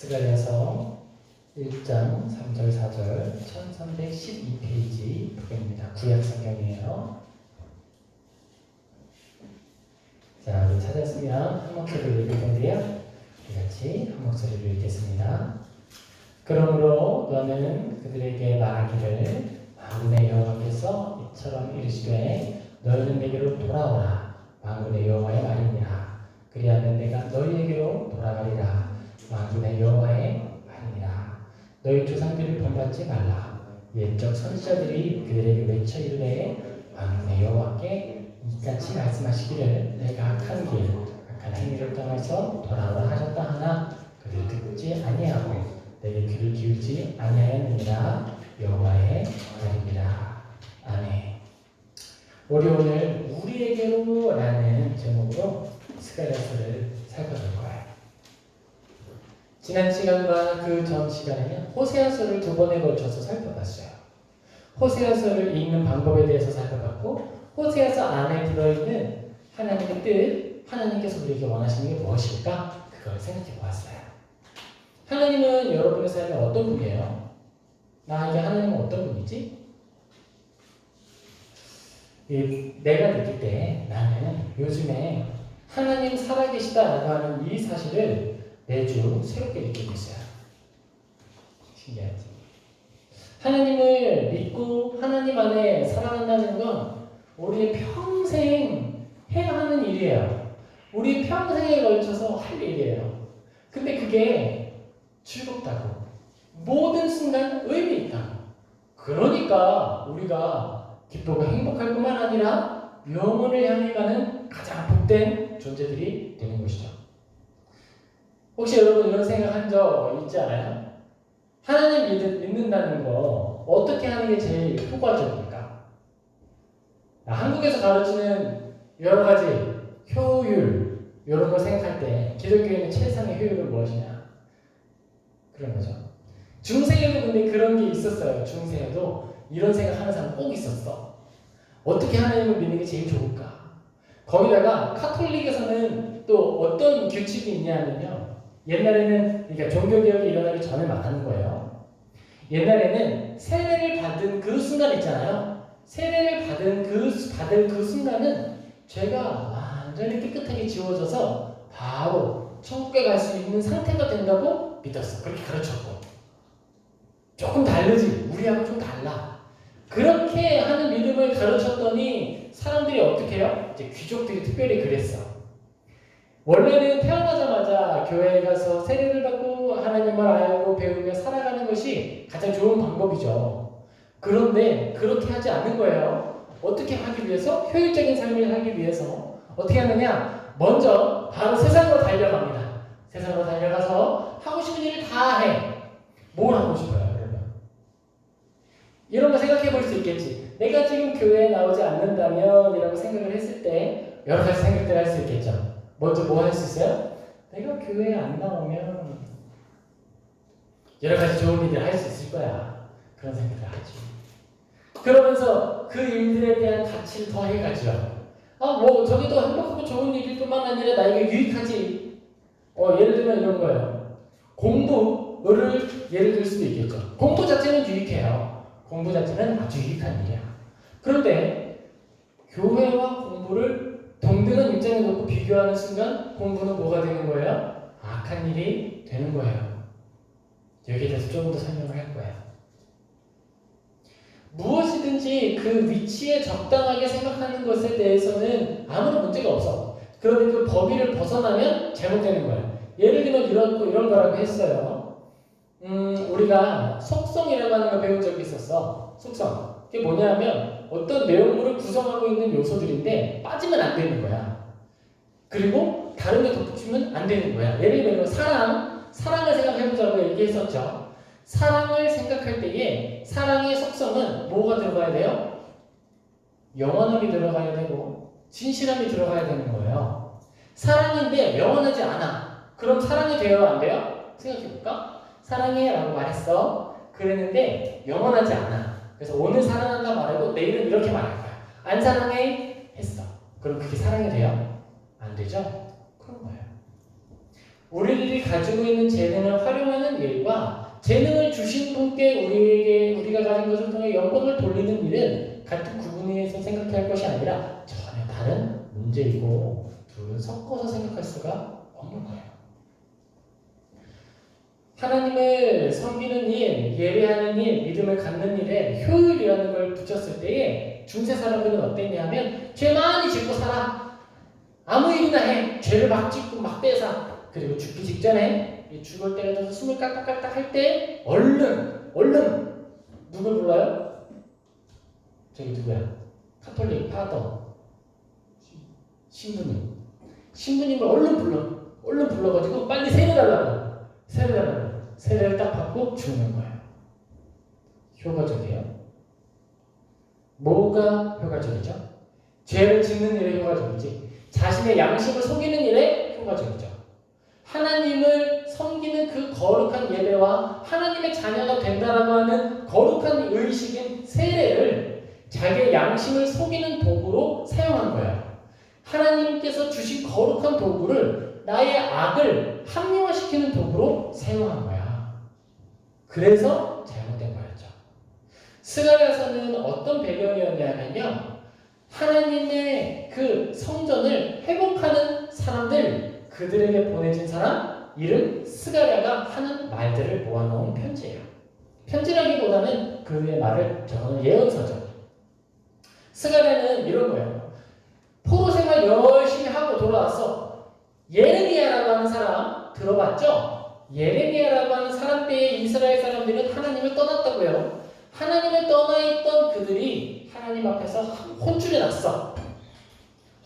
스가랴서 1장 3절 4절 1312페이지 부분입니다. 구약 성경이에요. 자, 우리 찾았으면 한 목소리로 읽을 텐데요. 우리 같이 한 목소리로 읽겠습니다. 그러므로 너는 그들에게 말하기를 만군의 여호와께서 이처럼 이르시되 너희는 내게로 돌아오라. 만군의 여호와의 말이니라. 그리하면 내가 너희에게로 돌아가리라. 만군의 여호와의 말이니라. 너희 조상들을 본받지 말라. 옛적 선지자들이 그들에게 외쳐 이르되 만군의 여호와께 이같이 말씀하시기를 내가 악한 길, 악한 행위를 떠나서 돌아오라 하셨다 하나 그들 듣지 아니하고 내게 귀를 기울지 아니하였느니라. 여호와의 말이니라. 아멘. 우리 오늘 우리에게로 라는 제목으로 스가랴서를 살펴볼 거예요. 지난 시간과 그 전 시간에는 호세아서를 두 번에 걸쳐서 살펴봤어요. 호세아서를 읽는 방법에 대해서 살펴봤고 호세아서 안에 들어있는 하나님의 뜻, 하나님께서 우리에게 원하시는 게 무엇일까? 그걸 생각해 보았어요. 하나님은 여러분의 삶에 어떤 분이에요? 나에게 하나님은 어떤 분이지? 내가 느낄 때 나는 요즘에 하나님 살아계시다라고 하는 이 사실을 매주 새롭게 느끼고 있어요. 신기하지? 하나님을 믿고 하나님 안에 살아간다는 건 우리의 평생 해야 하는 일이에요. 우리 평생에 걸쳐서 할 일이에요. 근데 그게 즐겁다고, 모든 순간 의미 있다고. 그러니까 우리가 기쁘고 행복할 뿐만 아니라 영혼을 향해 가는 가장 복된 존재들이 되는 것이죠. 혹시 여러분 이런 생각한 적 있지 않아요? 하나님 믿는다는 거 어떻게 하는 게 제일 효과적입니까? 한국에서 가르치는 여러 가지 효율 이런 걸 생각할 때 기독교인의 최상의 효율은 무엇이냐? 그런 거죠. 중세에도 근데 그런 게 있었어요. 중세에도 이런 생각하는 사람 꼭 있었어. 어떻게 하나님을 믿는 게 제일 좋을까? 거기다가 카톨릭에서는 또 어떤 규칙이 있냐면요. 옛날에는, 그러니까 종교개혁이 일어나기 전에 말하는 거예요. 옛날에는 세례를 받은 그 순간 있잖아요. 세례를 받은 그 순간은 죄가 완전히 깨끗하게 지워져서 바로 천국에 갈 수 있는 상태가 된다고 믿었어. 그렇게 가르쳤고. 조금 다르지. 우리하고 좀 달라. 그렇게 하는 믿음을 가르쳤더니 사람들이 어떻게 해요? 이제 귀족들이 특별히 그랬어. 원래는 태어나자마자 교회에 가서 세례를 받고 하나님을 알고 배우며 살아가는 것이 가장 좋은 방법이죠. 그런데 그렇게 하지 않는 거예요. 어떻게 하기 위해서? 효율적인 삶을 하기 위해서 어떻게 하느냐? 먼저 바로 세상으로 달려갑니다. 세상으로 달려가서 하고 싶은 일을 다 해. 뭘 하고 싶어요? 그러면 이런 거 생각해 볼 수 있겠지. 내가 지금 교회에 나오지 않는다면 이라고 생각을 했을 때 여러 가지 생각들을 할 수 있겠죠. 먼저 뭐 할 수 있어요? 내가 교회에 안 나오면 여러 가지 좋은 일을 할 수 있을 거야. 그런 생각을 하지. 그러면서 그 일들에 대한 가치를 더해가죠. 저기도 행복하고 좋은 일일 뿐만 아니라 나에게 유익하지. 예를 들면 이런 거예요. 공부를 예를 들 수도 있겠죠. 공부 자체는 유익해요. 공부 자체는 아주 유익한 일이야. 그런데 교회와 공부를 동등한 입장에 놓고 비교하는 순간 공부는 뭐가 되는 거예요? 악한 일이 되는 거예요. 여기에 대해서 조금 더 설명을 할 거예요. 무엇이든지 그 위치에 적당하게 생각하는 것에 대해서는 아무런 문제가 없어. 그런데 그 범위를 벗어나면 잘못되는 거예요. 예를 들면 이런 거라고 했어요. 우리가 속성이라고 하는 걸 배운 적이 있었어. 속성. 그게 뭐냐면 어떤 내용물을 구성하고 있는 요소들인데 빠지면 안 되는 거야. 그리고 다른 게 덧붙이면 안 되는 거야. 예를 들면 사랑을 생각해보자고 얘기했었죠. 사랑을 생각할 때에 사랑의 속성은 뭐가 들어가야 돼요? 영원함이 들어가야 되고 진실함이 들어가야 되는 거예요. 사랑인데 영원하지 않아. 그럼 사랑이 돼요? 안 돼요? 생각해볼까? 사랑해 라고 말했어. 그랬는데 영원하지 않아. 그래서 오늘 사랑한다 말하고 내일은 이렇게 말할 거야. 안 사랑해? 했어. 그럼 그게 사랑이 돼요? 안 되죠? 그런 거예요. 우리들이 가지고 있는 재능을 활용하는 일과 재능을 주신 분께 우리가 가진 것을 통해 영광을 돌리는 일은 같은 구분해서 생각할 것이 아니라 전혀 다른 문제이고 둘은 섞어서 생각할 수가 없는 거예요. 하나님을 섬기는 일, 예배하는 일, 믿음을 갖는 일에 효율이라는 걸 붙였을 때에 중세 사람들은 어땠냐면 죄 많이 짓고 살아. 아무 일이나 해. 죄를 막 짓고 막 뺏어. 그리고 죽기 직전에 죽을 때가 돼서 숨을 깔딱깔딱 할 때 얼른 누굴 불러요? 저기 누구야? 카톨릭 파더 신부님을 얼른 불러가지고 빨리 세례를 딱 받고 죽는 거예요. 효과적이에요. 뭐가 효과적이죠? 죄를 짓는 일에 효과적이지. 자신의 양심을 속이는 일에 효과적이죠. 하나님을 섬기는 그 거룩한 예배와 하나님의 자녀가 된다라고 하는 거룩한 의식인 세례를 자기의 양심을 속이는 도구로 사용한 거예요. 하나님께서 주신 거룩한 도구를 나의 악을 합리화시키는 도구로 사용한 거야. 그래서 잘못된 거였죠. 스가랴서는 어떤 배경이었냐면요. 하나님의 그 성전을 회복하는 사람들, 그들에게 보내진 사람, 이름 스가랴가 하는 말들을 모아놓은 편지예요. 편지라기보다는 그의 말을 적어놓은 예언서죠. 스가랴는 이런 거예요. 포로 생활 열심히 하고 돌아왔어. 예레미야라고 하는 사람 들어봤죠? 예레미야라고 하는 사람 때에 이스라엘 사람들은 하나님을 떠났다고요. 하나님을 떠나있던 그들이 하나님 앞에서 혼쭐이 났어.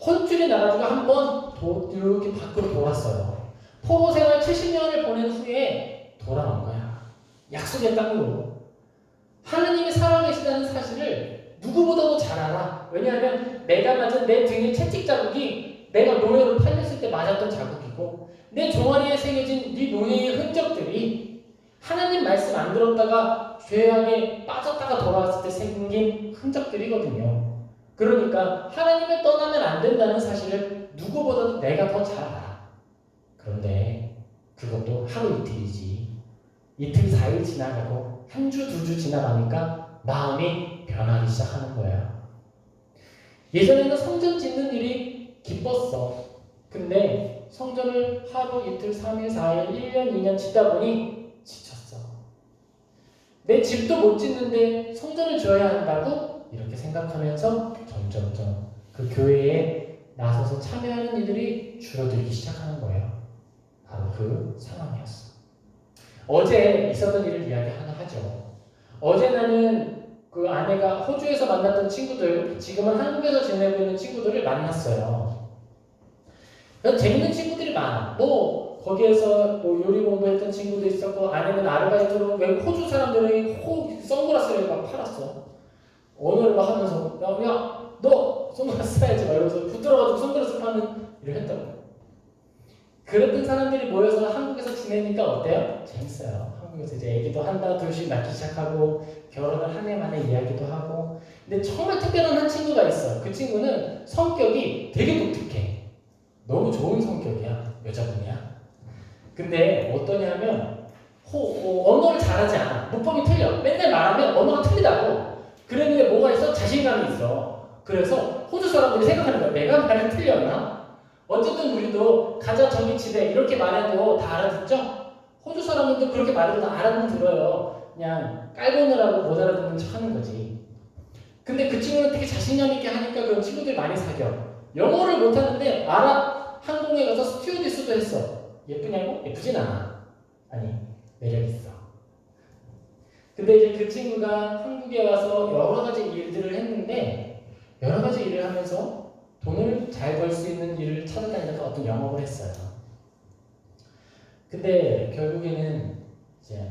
혼쭐이 나가지고 한번 이렇게 밖으로 돌았어요. 포로 생활 70년을 보낸 후에 돌아온 거야. 약속의 땅으로. 하나님이 살아계시다는 사실을 누구보다도 잘 알아. 왜냐하면 내가 맞은 내 등의 채찍 자국이 내가 노예로 팔렸을 때 맞았던 자국이고 내 종아리에 새겨진 네 노예의 흔적들이 하나님 말씀 안 들었다가 죄악에 빠졌다가 돌아왔을 때 생긴 흔적들이거든요. 그러니까 하나님을 떠나면 안 된다는 사실을 누구보다도 내가 더 잘 알아. 그런데 그것도 하루 이틀이지. 이틀 4일 지나가고 한 주, 2주 지나가니까 마음이 변하기 시작하는 거예요. 예전에는 성전 짓는 일이 기뻤어. 근데 성전을 하루, 이틀, 3일, 4일, 1년, 2년 짓다 보니 지쳤어. 내 집도 못 짓는데 성전을 지어야 한다고? 이렇게 생각하면서 점점점 그 교회에 나서서 참여하는 이들이 줄어들기 시작하는 거예요. 바로 그 상황이었어. 어제 있었던 일을 이야기 하나 하죠. 어제 나는 그 아내가 호주에서 만났던 친구들, 지금은 한국에서 지내고 있는 친구들을 만났어요. 재밌는 친구들이 많아. 거기에서 요리 공부했던 친구도 있었고, 아내는 아르바이트로 외국 호주 사람들이 선글라스를 막 팔았어. 언어를 막 하면서 야, 너 선글라스 사야지 막 이러면서 붙들어가지고 선글라스 파는 일을 했다고. 그랬던 사람들이 모여서 한국에서 지내니까 어때요? 재밌어요. 한국에서 이제 애기도 한다, 둘씩 낳기 시작하고 결혼을 한 해 만에 이야기도 하고. 근데 정말 특별한 한 친구가 있어. 그 친구는 성격이 되게 독특해. 너무 좋은 성격이야. 여자분이야. 근데 어떠냐면 언어를 잘하지 않아. 문법이 틀려. 맨날 말하면 언어가 틀리다고. 그랬는데 뭐가 있어? 자신감이 있어. 그래서 호주 사람들이 생각하는 거야. 내가 말이 틀렸나? 어쨌든 우리도 가자 저기 집에 이렇게 말해도 다 알아듣죠? 호주 사람들도 그렇게 말해도 다 알아들어요. 그냥 깔보느라고 못 알아듣는 척 하는 거지. 근데 그 친구는 되게 자신감 있게 하니까 그런 친구들이 많이 사겨. 영어를 못하는데 항공에 가서 스튜어디스도 했어. 예쁘냐고? 예쁘진 않아. 아니, 매력 있어. 근데 이제 그 친구가 한국에 와서 여러 가지 일들을 했는데 여러 가지 일을 하면서 돈을 잘 벌 수 있는 일을 찾아다니다가 어떤 영업을 했어요. 근데 결국에는 이제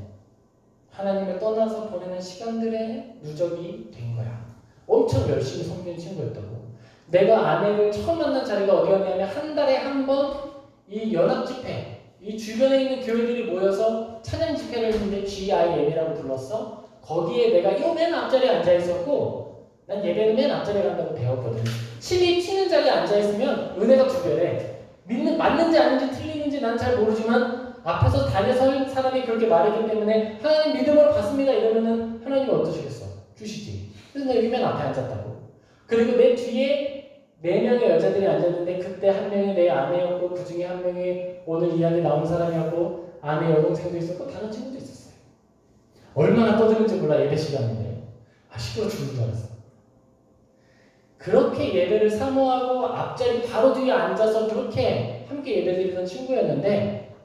하나님을 떠나서 보내는 시간들의 누적이 된 거야. 엄청 열심히 섬기는 친구였다고. 내가 아내를 처음 만난 자리가 어디였냐면 한 달에 한 번 이 연합 집회, 이 주변에 있는 교회들이 모여서 찬양 집회를 했는데 GIM이라고 불렀어. 거기에 내가 이 맨 앞자리에 앉아 있었고, 난 예배는 맨 앞자리에 간다고 배웠거든. 침이 튀는 자리에 앉아 있으면 은혜가 두 배래. 맞는지 아닌지 틀리는지 난 잘 모르지만 앞에서 다녀설 사람이 그렇게 말했기 때문에 하나님 믿음으로 받습니다 이러면은 하나님이 어떠시겠어? 주시지. 그래서 나 여기 맨 앞에 앉았다고. 그리고 내 뒤에 4명의 여자들이 앉았는데 그때 한 명이 내 아내였고 그 중에 한 명이 오늘 이야기 나온 사람이었고 아내 여동생도 있었고 다른 친구도 있었어요. 얼마나 떠드는지 몰라 예배 시간인데 시끄러 죽는 줄 알았어. 그렇게 예배를 사모하고 앞자리 바로 뒤에 앉아서 그렇게 함께 예배드리던 친구였는데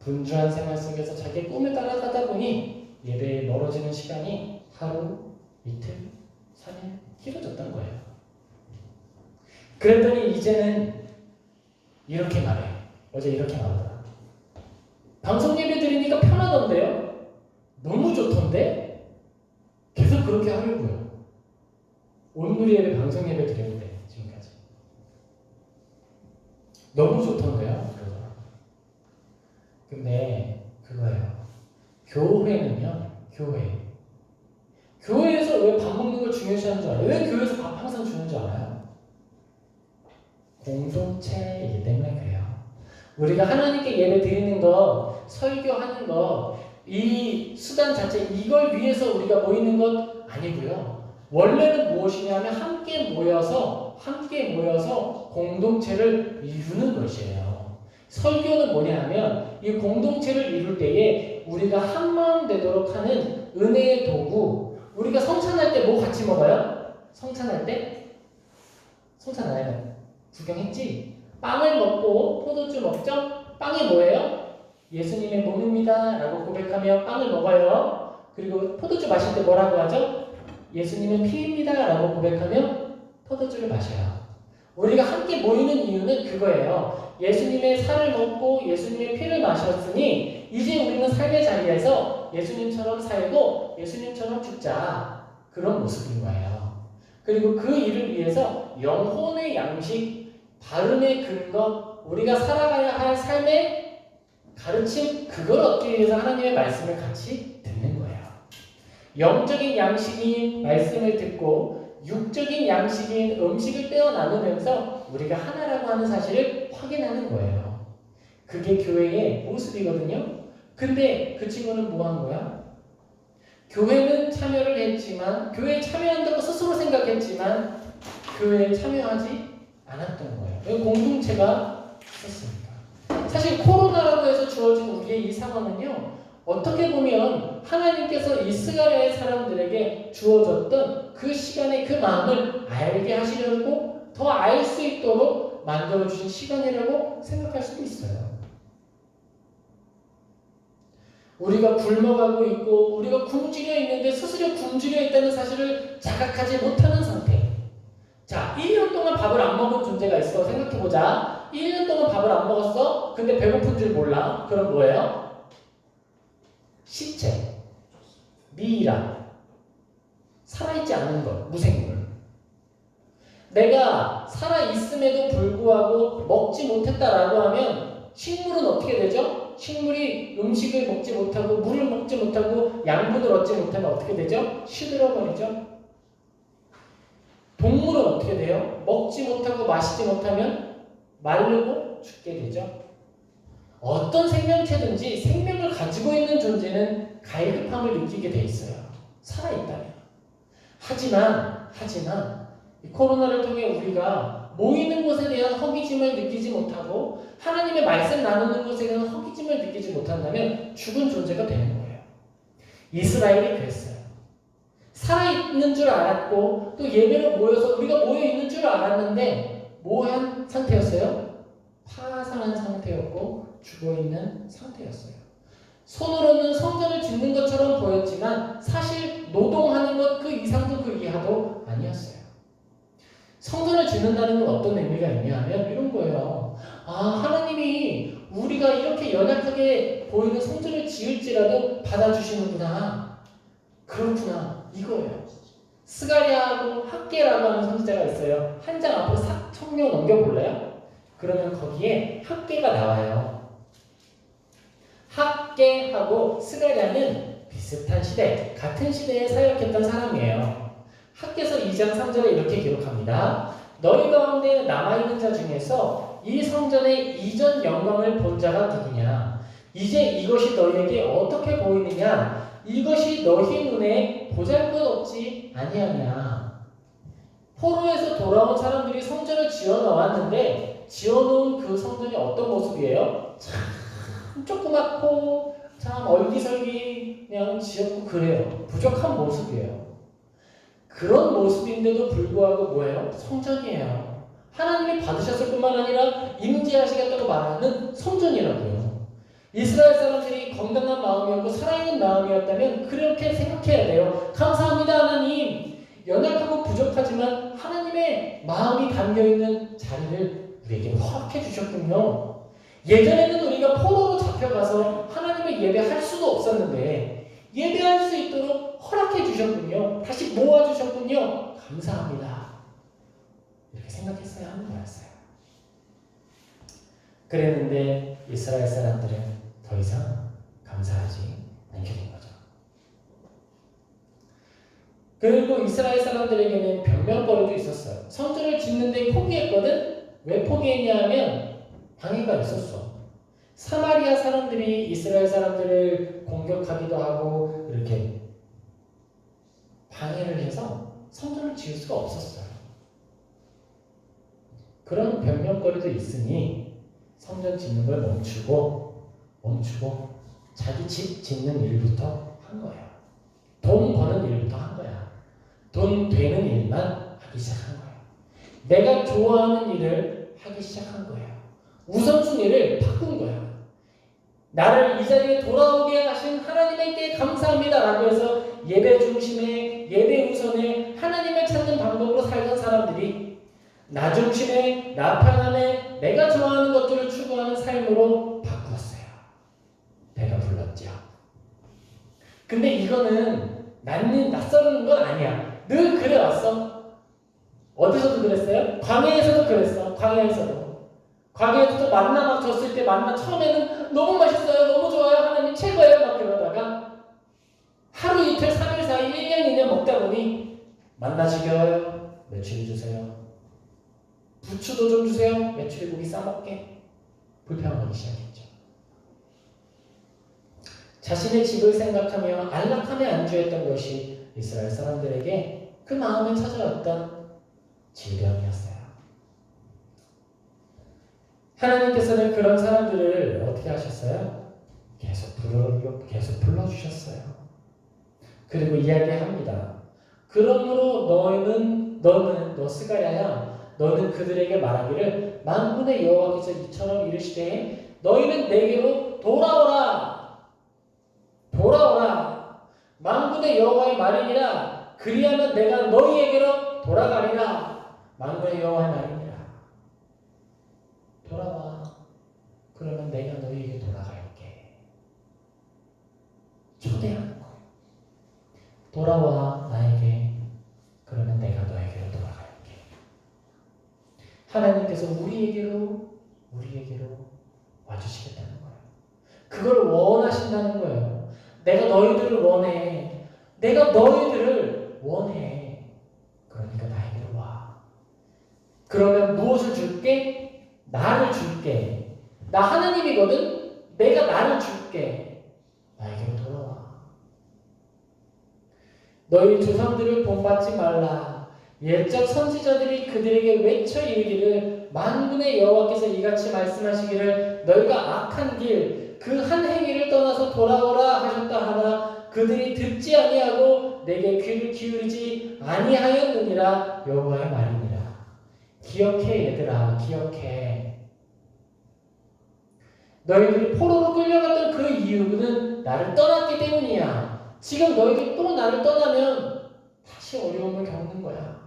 분주한 생활 속에서 자기의 꿈을 따라가다 보니 예배에 멀어지는 시간이 하루, 이틀, 3일 길어졌던 거예요. 그랬더니 이제는 이렇게 말해요. 어제 이렇게 말하더라. 방송 예배 드리니까 편하던데요? 너무 좋던데? 계속 그렇게 하려고요. 온누리 예배, 방송 예배 드렸는데 지금까지 너무 좋던데요? 그러더라. 근데 그거예요. 교회는요. 교회에서 왜 밥 먹는 걸 중요시하는 줄 알아요? 왜 교회에서 밥 항상 주는 줄 알아요? 공동체이기 때문에 그래요. 우리가 하나님께 예배 드리는 것, 설교하는 것, 이 수단 자체 이걸 위해서 우리가 모이는 것 아니고요. 원래는 무엇이냐면 함께 모여서 공동체를 이루는 것이에요. 설교는 뭐냐 하면 이 공동체를 이룰 때에 우리가 한마음 되도록 하는 은혜의 도구. 우리가 성찬할 때 뭐 같이 먹어요? 성찬할 때? 성찬 안 해요. 구경했지? 빵을 먹고 포도주 먹죠? 빵이 뭐예요? 예수님의 몸입니다 라고 고백하며 빵을 먹어요. 그리고 포도주 마실 때 뭐라고 하죠? 예수님의 피입니다 라고 고백하며 포도주를 마셔요. 우리가 함께 모이는 이유는 그거예요. 예수님의 살을 먹고 예수님의 피를 마셨으니 이제 우리는 삶의 자리에서 예수님처럼 살고 예수님처럼 죽자. 그런 모습인 거예요. 그리고 그 일을 위해서 영혼의 양식, 바른의 근거, 우리가 살아가야 할 삶의 가르침, 그걸 얻기 위해서 하나님의 말씀을 같이 듣는 거예요. 영적인 양식인 말씀을 듣고 육적인 양식인 음식을 떼어 나누면서 우리가 하나라고 하는 사실을 확인하는 거예요. 그게 교회의 모습이거든요. 근데 그 친구는 뭐 한 거야? 교회는 참여를 했지만, 교회에 참여한다고 스스로 생각했지만 교회에 참여하지 않았던 거예요. 왜 공동체가 있었습니까? 사실 코로나라고 해서 주어진 우리의 이 상황은요, 어떻게 보면 하나님께서 이스라엘 사람들에게 주어졌던 그 시간의 그 마음을 알게 하시려고 더 알 수 있도록 만들어주신 시간이라고 생각할 수도 있어요. 우리가 굶어가고 있고 우리가 굶주려 있는데 스스로 굶주려 있다는 사실을 자각하지 못하는 상태. 자, 1년 동안 밥을 안 먹은 존재가 있어. 생각해보자. 1년 동안 밥을 안 먹었어. 근데 배고픈 줄 몰라. 그럼 뭐예요? 시체, 미이라, 살아있지 않은 것, 무생물. 내가 살아있음에도 불구하고 먹지 못했다라고 하면 식물은 어떻게 되죠? 식물이 음식을 먹지 못하고 물을 먹지 못하고 양분을 얻지 못하면 어떻게 되죠? 시들어버리죠. 동물은 어떻게 돼요? 먹지 못하고 마시지 못하면 마르고 죽게 되죠. 어떤 생명체든지 생명을 가지고 있는 존재는 갈급함을 느끼게 돼 있어요. 살아있다면. 하지만 이 코로나를 통해 우리가 모이는 것에 대한 허기짐을 느끼지 못하고 하나님의 말씀 나누는 것에 대한 허기짐을 느끼지 못한다면 죽은 존재가 되는 거예요. 이스라엘이 그랬어요. 살아있는 줄 알았고 또 예배로 모여서 우리가 모여있는 줄 알았는데 뭐한 상태였어요? 파산한 상태였고 죽어있는 상태였어요. 손으로는 성전을 짓는 것처럼 보였지만 사실 노동하는 것 그 이상도 그 이하도 아니었어요. 성전을 짓는다는 건 어떤 의미가 있냐면 이런 거예요. 하나님이 우리가 이렇게 연약하게 보이는 성전을 지을지라도 받아주시는구나. 그렇구나. 이거예요. 스가랴하고 학계라고 하는 선지자가 있어요. 한 장 앞으로 싹 청룡 넘겨볼래요? 그러면 거기에 학계가 나와요. 학계하고 스가랴는 비슷한 시대, 같은 시대에 사역했던 사람이에요. 학계서 2장 3절에 이렇게 기록합니다. 너희 가운데 남아있는 자 중에서 이 성전의 이전 영광을 본 자가 누구냐? 이제 이것이 너희에게 어떻게 보이느냐? 이것이 너희 눈에 보잘것없지 아니하냐? 포로에서 돌아온 사람들이 성전을 지어 놓았는데 지어놓은 그 성전이 어떤 모습이에요? 참 조그맣고 참 얼기설기 그냥 지었고 그래요. 부족한 모습이에요. 그런 모습인데도 불구하고 뭐예요? 성전이에요. 하나님이 받으셨을 뿐만 아니라 임재하시겠다고 말하는 성전이라고요. 이스라엘 사람들이 건강한 마음이었고 살아있는 마음이었다면 그렇게 생각해야 돼요. 감사합니다 하나님. 연약하고 부족하지만 하나님의 마음이 담겨있는 자리를 우리에게 허락해 주셨군요. 예전에는 우리가 포로로 잡혀가서 하나님의 예배할 수도 없었는데 예배할 수 있도록 허락해 주셨군요. 다시 모아주셨군요. 감사합니다. 이렇게 생각했어야 하는 거였어요. 그랬는데 이스라엘 사람들은 더 이상 감사하지 않게 된 거죠. 그리고 이스라엘 사람들에게는 변명거리도 있었어요. 성전을 짓는데 포기했거든? 왜 포기했냐 하면 방해가 있었어. 사마리아 사람들이 이스라엘 사람들을 공격하기도 하고 이렇게 방해를 해서 성전을 지을 수가 없었어요. 그런 변명거리도 있으니 성전 짓는 걸 멈추고 자기 집 짓는 일부터 한 거예요. 돈 버는 일부터 한 거야. 돈 되는 일만 하기 시작한 거예요. 내가 좋아하는 일을 하기 시작한 거예요. 우선순위를 바꾼 거야. 나를 이 자리에 돌아오게 하신 하나님께 감사합니다라고 해서 예배 중심에 예배 우선에 하나님을 찾는 방법으로 살던 사람들이 나 중심에 나 편안에 내가 좋아하는 것들을 추구하는 삶으로 바꾸었어요. 배가 불렀죠. 근데 이거는 낯서는 건 아니야. 늘 그래왔어. 어디서도 그랬어요? 광야에서도 그랬어. 광야에서도 만나 막 줬을 때 만나 처음에는 너무 맛있어요. 너무 좋아요. 하나님 최고예요. 막 그러다가 하루 이틀 3일 4일 1년 2년 먹다 보니 만나 지겨워요. 메추리 주세요. 부추도 좀 주세요. 메추리 고기 싸먹게. 불평하기 시작했죠. 자신의 집을 생각하며 안락함에 안주했던 것이 이스라엘 사람들에게 그 마음을 찾아왔던 질병이었어요. 하나님께서는 그런 사람들을 어떻게 하셨어요? 계속 불러주셨어요. 그리고 이야기합니다. 그러므로 너는 스가랴야 너는 그들에게 말하기를 만군의 여호와께서 이처럼 이르시되 너희는 내게로 돌아오라. 만군의 여호와의 말이니라. 그리하면 내가 너희에게로 돌아가리라. 만군의 여호와의 말이니라. 돌아와. 그러면 내가 너희에게 돌아갈게. 초대하는 거예요. 돌아와 나에게. 그러면 내가 너에게로 돌아갈게. 하나님께서 우리에게로 와주시겠다는 거예요. 그걸 원하신다는 거예요. 내가 너희들을 원해. 그러니까 나에게로 와. 그러면 무엇을 줄게? 나를 줄게. 나 하나님이거든? 내가 나를 줄게. 나에게로 돌아와. 너희 조상들을 본받지 말라. 옛적 선지자들이 그들에게 외쳐 이르기를 만군의 여호와께서 이같이 말씀하시기를 너희가 악한 길 그 한 행위를 떠나서 돌아오라 하셨다 하나 그들이 듣지 아니하고 내게 귀를 기울이지 아니하였느니라. 여호와의 말이니라. 기억해 얘들아, 기억해. 너희들이 포로로 끌려갔던 그 이유는 나를 떠났기 때문이야. 지금 너희들이 또 나를 떠나면 다시 어려움을 겪는 거야.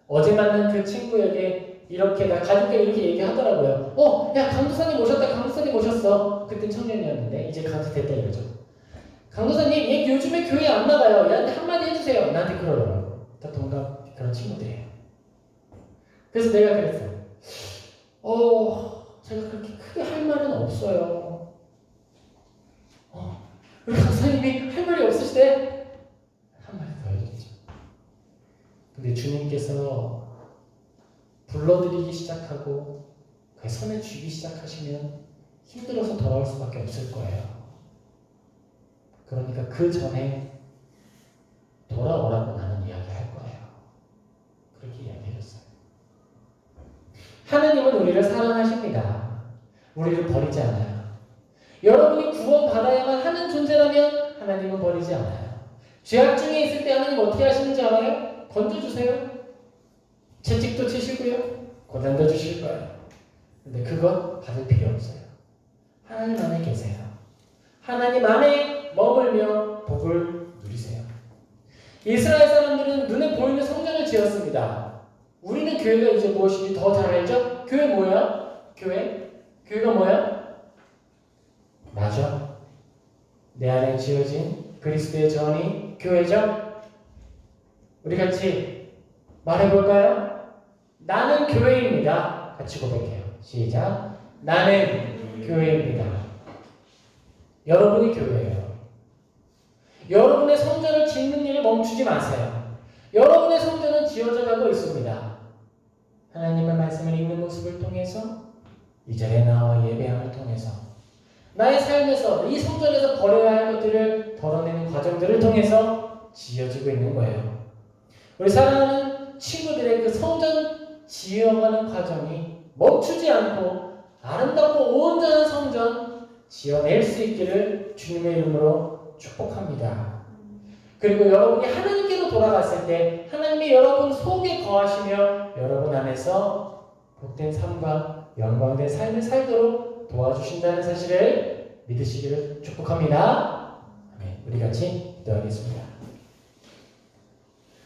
어제 만난 그 친구에게 이렇게 나 가족과 이렇게 얘기하더라고요. 야 강도사님 오셨다. 강도사님 오셨어. 그때 청년이었는데 이제 가도 됐다 이거죠. 강도사님 얘 요즘에 교회 안 나가요. 얘한테 한마디 해주세요. 나한테 그러더라고. 다 동갑 그런 친구들이에요. 그래서 내가 그랬어요. 제가 그렇게 크게 할 말은 없어요. 우리 강사님이 할 말이 없으시대? 한 마디 더 해줬죠. 근데 주님께서 불러들이기 시작하고 그 손에 쥐기 시작하시면 힘들어서 돌아올 수밖에 없을 거예요. 그러니까 그 전에 돌아오라고 나는 이야기할 거예요. 그렇게 이야기해줬어요. 하나님은 우리를 사랑하십니다. 우리를 버리지 않아요. 여러분이 구원받아야만 하는 존재라면 하나님은 버리지 않아요. 죄악 중에 있을 때 하나님 어떻게 하시는지 알아요? 건져주세요. 채찍도 치시고요. 고난도 주실 거예요. 근데 그건 받을 필요 없어요. 하나님 안에 계세요. 하나님 안에 머물며 복을 누리세요. 이스라엘 사람들은 눈에 보이는 성전을 지었습니다. 우리는 교회가 이제 무엇인지 더 잘 알죠? 교회 뭐야? 교회가 뭐야? 맞아. 내 안에 지어진 그리스도의 전이 교회죠? 우리 같이 말해볼까요? 나는 교회입니다. 같이 고백해요. 시작. 나는 교회입니다. 여러분이 교회예요. 여러분의 성전을 짓는 일을 멈추지 마세요. 여러분의 성전은 지어져 가고 있습니다. 하나님의 말씀을 읽는 모습을 통해서, 이 자리에 나와 예배함을 통해서, 나의 삶에서 이 성전에서 버려야 할 것들을 덜어내는 과정들을 통해서 지어지고 있는 거예요. 우리 사랑하는 친구들의 그 성전 지어가는 과정이 멈추지 않고 아름답고 온전한 성전 지어낼 수 있기를 주님의 이름으로 축복합니다. 그리고 여러분이 하나님께로 돌아갔을 때 하나님이 여러분 속에 거하시며 여러분 안에서 복된 삶과 영광된 삶을 살도록 도와주신다는 사실을 믿으시기를 축복합니다. 아멘. 우리 같이 기도하겠습니다.